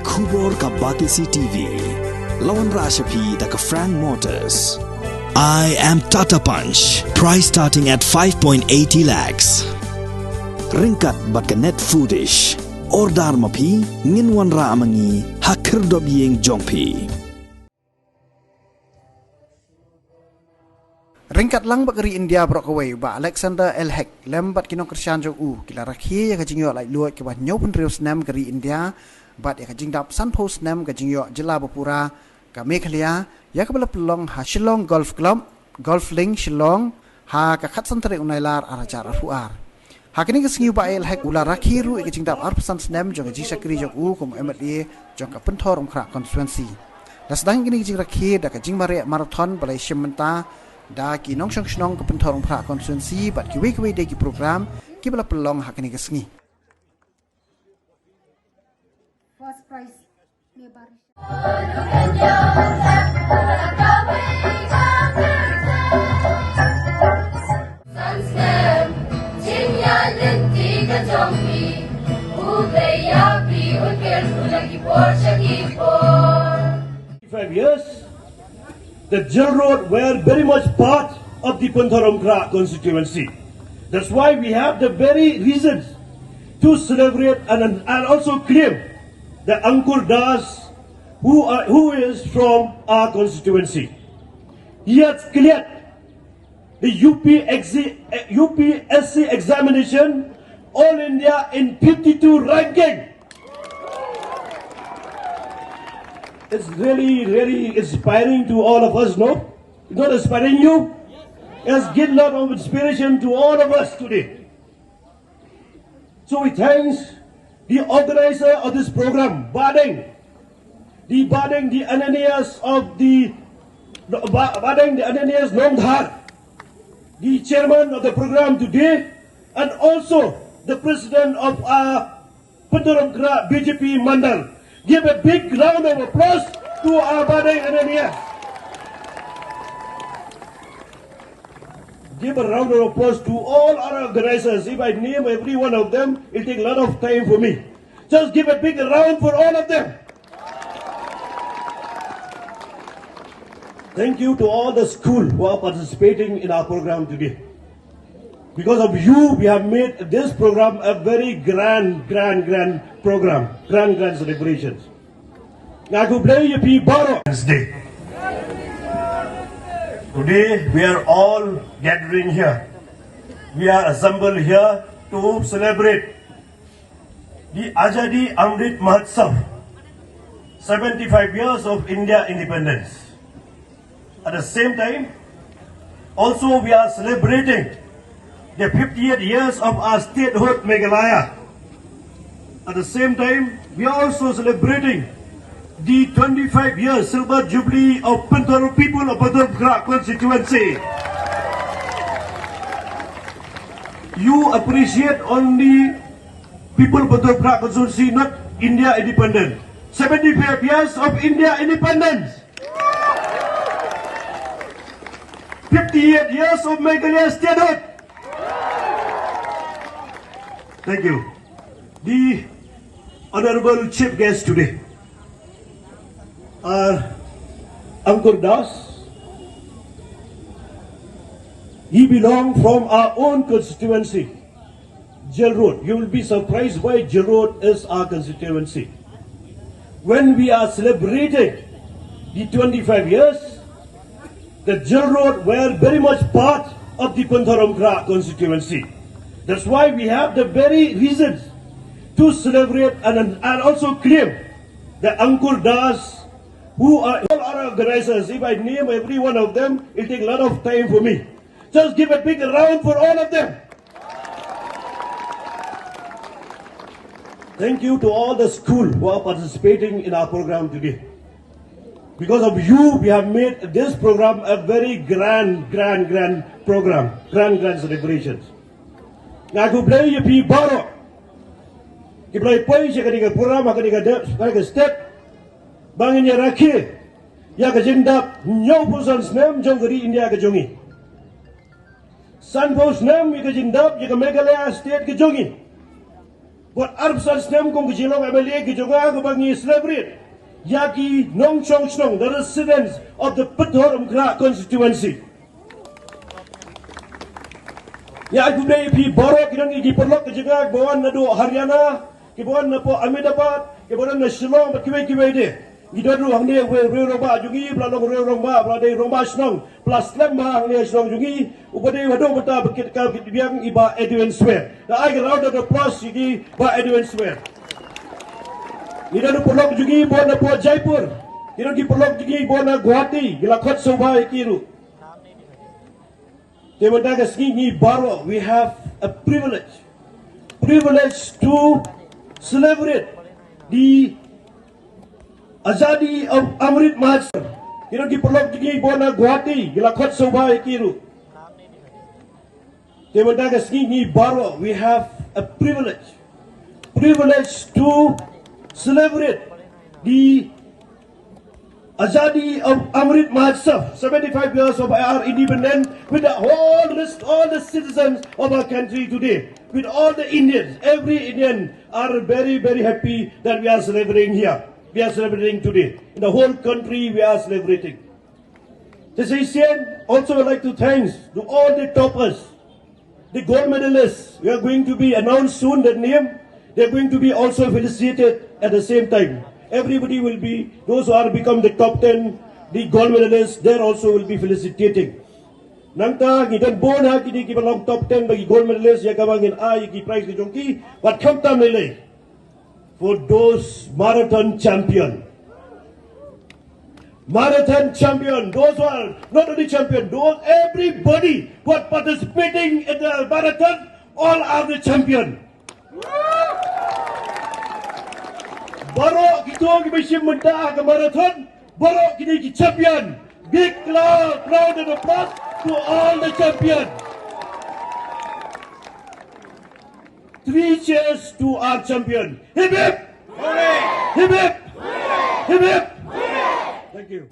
Kubor ka Batisi TV. Lawan Rashapi da ka Frank Motors. I am Tata Punch. Price starting at 5.80 lakhs. Ringkat bat ka net foodish. Ordar mapi nginwan ra amangi hakir dobyeng jongpi. Ringkat lang bakari India Brokaway ba Alexander Elhek lembat kino Kynjoh kila rakhi ya Kynjoh lai luat ke ba nyopun riu Snem kari India bat ya Kynjoh sanpo Snem Kynjoh jela Bapura ka Meghalaya ya ka pelong ha Shillong Golf Club Golf Link Shillong ha ka khatsan tare unailar arajar afuar ha kini ke singiu ba Elhek ula rakhi ru ke Kynjoh arpasan Snem jong Jingshakri jong kum MLA jong ka Pynthorumkhrah Constituency dasdang kini jing rakhi da ka jingmare marathon balai shimenta da ki nong shong ke Pynthorumkhrah Constituency bat ki we de ki program ki bala pelong hakini kesngi first prize me bar Years, the jail road were very much part of the Pynthorumkhrah constituency. That's why we have the very reasons to celebrate and also claim that Ankur Das, who is from our constituency. He has cleared the UPSC examination all India in 52 ranking. It's really inspiring to all of us, no? It's not inspiring you? It's given a lot of inspiration to all of us today. So we thank the organizer of this program, the Ananias Nongdhar, the chairman of the program today, and also the president of our Pynthorumkhrah BJP Mandal. Give a big round of applause to our Badeng Ananias. Give a round of applause to all our organizers. If I name every one of them, it'll take a lot of time for me. Just give a big round for all of them. Thank you to all the school who are participating in our program today. Because of you, we have made this program a very grand program, grand celebrations. Now to play you people Day. Today we are all gathering here. We are assembled here to celebrate the Azadi Amrit Mahotsav, 75 years of India independence. At the same time, also we are celebrating the 58 years of our statehood Meghalaya. At the same time, we are also celebrating the 25 years silver jubilee of people of Pynthorumkhrah constituency. You appreciate only people of Pynthorumkhrah constituency, not India independent. 75 years of India independence. 58 years of Meghalaya statehood. Thank you. The honorable chief guest today are Ankur Das. He belongs from our own constituency, Jail Road. You will be surprised why Jail Road is our constituency. When we are celebrating the 25 years, the Jail Road were very much part of the Pynthorumkhrah constituency. That's why we have the very reasons to celebrate and also claim that Ankur Das, who are all our organizers. If I name every one of them, it'll take a lot of time for me. Just give a big round for all of them. Thank you to all the school who are participating in our program today. Because of you, we have made this program a very grand program, grand celebrations. Now to play you people, you play you can program, you step, bangin ya rakhi, ya ka jindap, nyau pusan Snem jong kari India ka jongi. San po Snem ya ka jindap, ya ka Meghalaya state ka jongi. Buat arbsan Snem kong kejilong MLA kejonga kebangi celebrate. Yaki Nong Chong Chnong, the residents of the Pynthorumkhrah Constituency. Ya aku dah pi borok kirang igi perlok kejonga bawan nado Haryana, kebawan na po Ahmedabad, kebawan na Shillong, kiwe de. Gido ru hang ne we romba jungi blalong romba bladai romba Shnong plus Snem hang ne Shnong jungi upade wado beta bekit ka biang iba Edwin Swear. Da I round of applause igi ba Edwin Swear. Ida nu perlok jungi bona po Jaipur. Ida di perlok jungi bona Guwahati, gila khot soba ikiru. Temanda ka singi baro, we have a privilege to celebrate the Azadi of Amrit Mahotsav. Ida di perlok jungi bona Guwahati, gila khot soba ikiru. Temanda ka singi baro, we have a privilege to celebrate the Azadi of Amrit Mahotsav, 75 years of our independence, with the whole rest, all the citizens of our country today, with all the Indians. Every Indian are very, very happy that we are celebrating here. We are celebrating today. In the whole country, we are celebrating. This is also would like to thanks to all the toppers, the gold medalists. We are going to be announced soon their name. They are going to be also felicitated at the same time. Everybody will be, those who are become the top 10, the gold medalists, they also will be felicitating. Nangta, ngidan bon ha kini ki balong top 10 bagi gold medalists ya kamangin ki prize ki jongki, wat kamta nilai for those marathon champion. Marathon champion, those who are not only champion, those everybody who are participating in the marathon, all are the champion. Baru kita mesti mentah ke marathon, baru kita ki champion. Big round of applause to all the champion. 3 cheers to our champion. Hip hip! Hooray! Hip hip! Hooray! Hip hip! Hooray! Thank you.